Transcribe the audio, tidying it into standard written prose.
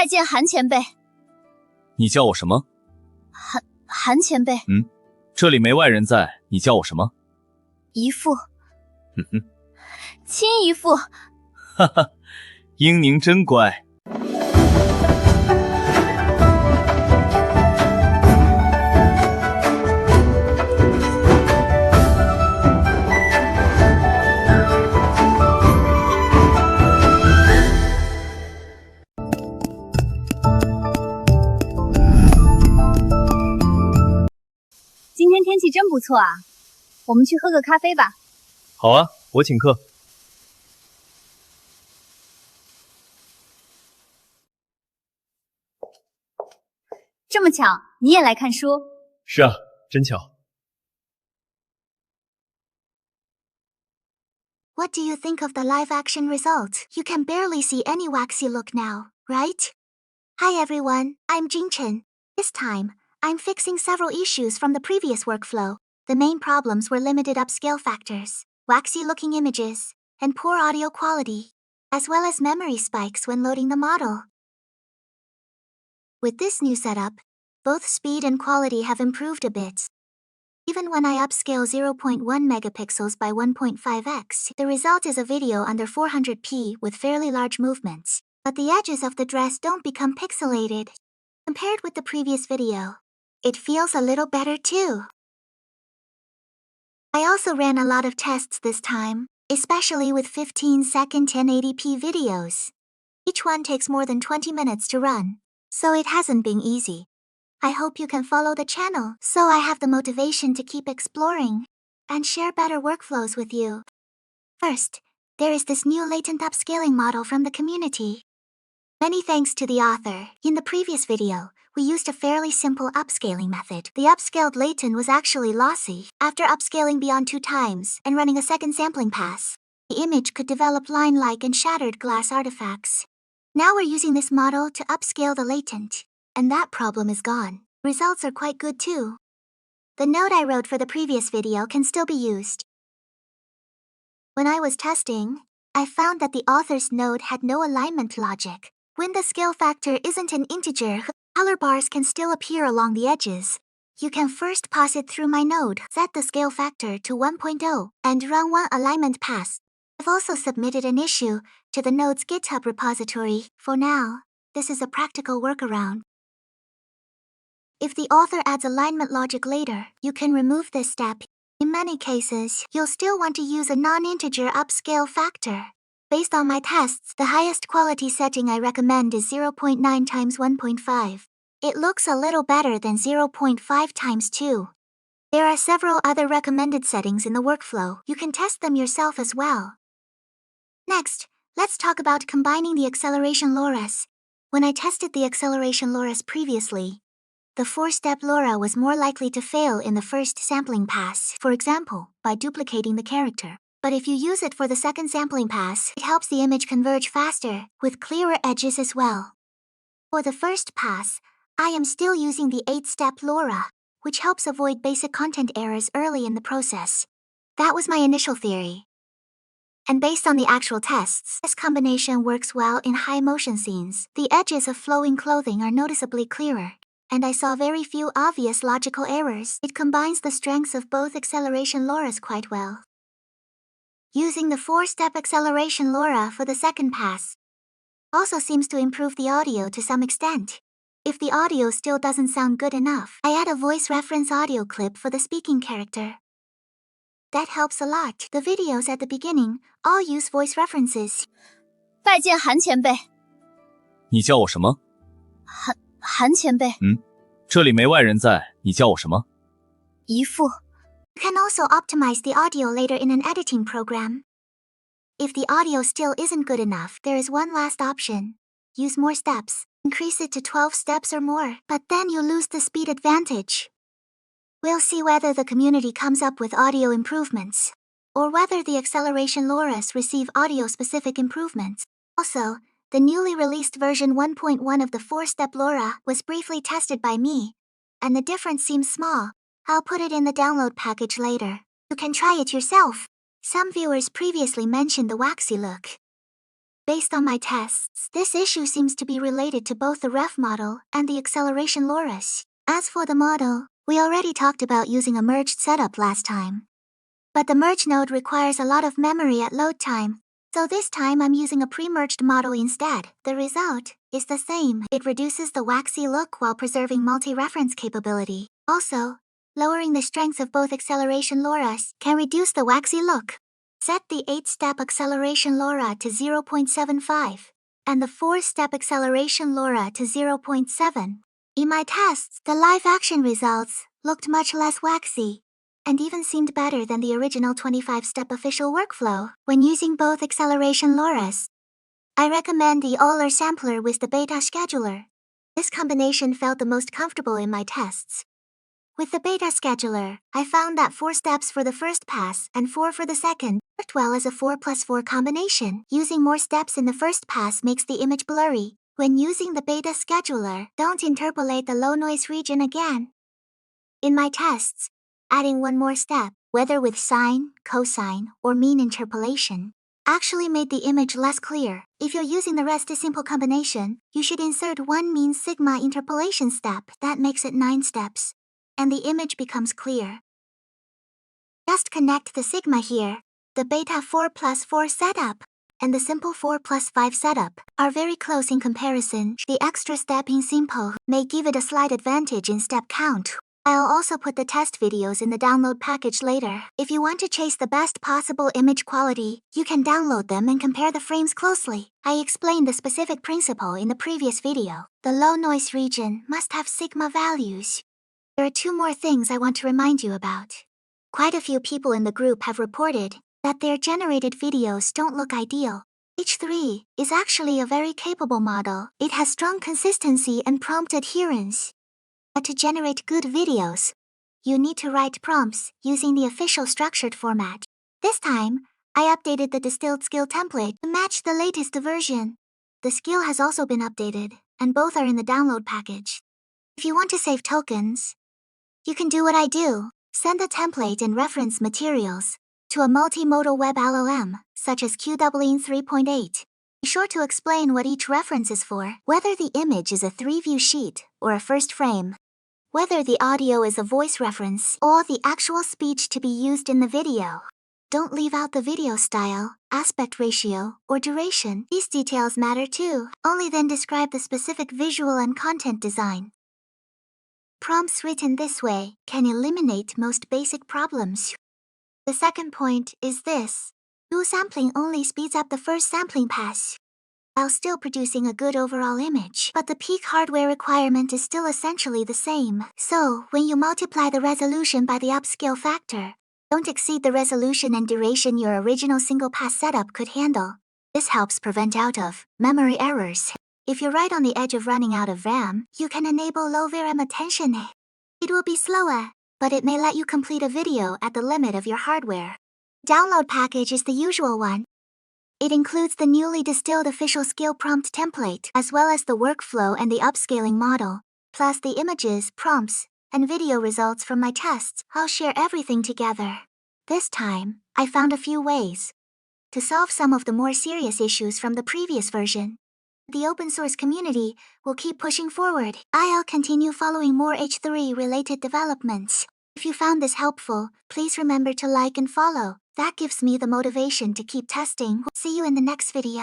拜见韩前辈。你叫我什么？韩前辈。这里没外人在，你叫我什么？姨父。亲姨父。哈哈，英宁真乖。今天天气真不错啊，我们去喝个咖啡吧。好啊，我请客。这么巧，你也来看书？是啊，真巧。What do you think of the live-action result? You can barely see any waxy look now, right? Hi everyone, I'm Jingchen. This time, I'm fixing several issues from the previous workflow. The main problems were limited upscale factors, waxy-looking images, and poor audio quality, as well as memory spikes when loading the model. With this new setup, both speed and quality have improved a bit. Even when I upscale 0.1 megapixels by 1.5x, the result is a video under 400p with fairly large movements, but the edges of the dress don't become pixelated. Compared with the previous video, it feels a little better too. I also ran a lot of tests this time, especially with 15-second 1080p videos. Each one takes more than 20 minutes to run, so it hasn't been easy. I hope you can follow the channel so I have the motivation to keep exploring and share better workflows with you. First, there is this new latent upscaling model from the community. Many thanks to the author. In the previous video, we used a fairly simple upscaling method. The upscaled latent was actually lossy. After upscaling beyond 2 times and running a second sampling pass, the image could develop line-like and shattered glass artifacts. Now we're using this model to upscale the latent, and that problem is gone. Results are quite good too. The node I wrote for the previous video can still be used. When I was testing, I found that the author's node had no alignment logic. When the scale factor isn't an integer, color bars can still appear along the edges. You can first pass it through my node, set the scale factor to 1.0, and run one alignment pass. I've also submitted an issue to the node's GitHub repository. For now, this is a practical workaround. If the author adds alignment logic later, you can remove this step. In many cases, you'll still want to use a non-integer upscale factor. Based on my tests, the highest quality setting I recommend is 0.9 times 1.5. It looks a little better than 0.5 times 2. There are several other recommended settings in the workflow. You can test them yourself as well. Next, let's talk about combining the acceleration LoRAs. When I tested the acceleration LoRAs previously, the 4-step LoRA was more likely to fail in the first sampling pass, for example, by duplicating the character. But if you use it for the second sampling pass, it helps the image converge faster, with clearer edges as well. For the first pass, I am still using the 8-step LoRA, which helps avoid basic content errors early in the process. That was my initial theory. And based on the actual tests, this combination works well in high-motion scenes. The edges of flowing clothing are noticeably clearer, and I saw very few obvious logical errors. It combines the strengths of both acceleration LoRAs quite well. Using the 4-step acceleration LoRA for the second pass also seems to improve the audio to some extent. If the audio still doesn't sound good enough, I add a voice reference audio clip for the speaking character. That helps a lot. The videos at the beginning all use voice references. 拜见韩前辈。你叫我什么？韩前辈。这里没外人在，你叫我什么？姨父。You can also optimize the audio later in an editing program. If the audio still isn't good enough, there is one last option. Use more steps. Increase it to 12 steps or more, but then you lose the speed advantage. We'll see whether the community comes up with audio improvements, or whether the acceleration LoRAs receive audio-specific improvements. Also, the newly released version 1.1 of the 4-step LoRA was briefly tested by me, and the difference seems small. I'll put it in the download package later. You can try it yourself. Some viewers previously mentioned the waxy look. Based on my tests, this issue seems to be related to both the ref model and the acceleration LoRa's. As for the model, we already talked about using a merged setup last time. But the merge node requires a lot of memory at load time, so this time I'm using a pre-merged model instead. The result is the same. It reduces the waxy look while preserving multi-reference capability. Also, lowering the strengths of both acceleration LoRa's can reduce the waxy look. Set the 8-step acceleration LoRa to 0.75 and the 4-step acceleration LoRa to 0.7. In my tests, the live action results looked much less waxy and even seemed better than the original 25-step official workflow when using both acceleration LoRa's. I recommend the Euler sampler with the beta scheduler. This combination felt the most comfortable in my tests. With the beta scheduler, I found that 4 steps for the first pass and 4 for the second worked well as a 4+4 combination. Using more steps in the first pass makes the image blurry. When using the beta scheduler, don't interpolate the low noise region again. In my tests, adding one more step, whether with sine, cosine, or mean interpolation, actually made the image less clear. If you're using the rest simple combination, you should insert one mean sigma interpolation step. That makes it 9 steps, and the image becomes clear. Just connect the sigma here. The beta 4+4 setup and the simple 4+5 setup are very close in comparison. The extra step in simple may give it a slight advantage in step count. I'll also put the test videos in the download package later. If you want to chase the best possible image quality, you can download them and compare the frames closely. I explained the specific principle in the previous video. The low noise region must have sigma values. There are 2 more things I want to remind you about. Quite a few people in the group have reported that their generated videos don't look ideal. H3 is actually a very capable model. It has strong consistency and prompt adherence. But to generate good videos, you need to write prompts using the official structured format. This time, I updated the distilled skill template to match the latest version. The skill has also been updated, and both are in the download package. If you want to save tokens, you can do what I do. Send the template and reference materials to a multimodal web LLM, such as QWERTY 3.8. Be sure to explain what each reference is for, whether the image is a 3-view sheet or a first frame, whether the audio is a voice reference or the actual speech to be used in the video. Don't leave out the video style, aspect ratio, or duration. These details matter too. Only then describe the specific visual and content design. Prompts written this way can eliminate most basic problems. The second point is this. Dual sampling only speeds up the first sampling pass, while still producing a good overall image. But the peak hardware requirement is still essentially the same. So, when you multiply the resolution by the upscale factor, don't exceed the resolution and duration your original single-pass setup could handle. This helps prevent out-of-memory errors. If you're right on the edge of running out of RAM, you can enable low VRAM attention. It will be slower, but it may let you complete a video at the limit of your hardware. Download package is the usual one. It includes the newly distilled official skill prompt template, as well as the workflow and the upscaling model, plus the images, prompts, and video results from my tests. I'll share everything together. This time, I found a few ways to solve some of the more serious issues from the previous version. The open source community will keep pushing forward. I'll continue following more H3 related developments. If you found this helpful, please remember to like and follow. That gives me the motivation to keep testing. See you in the next video.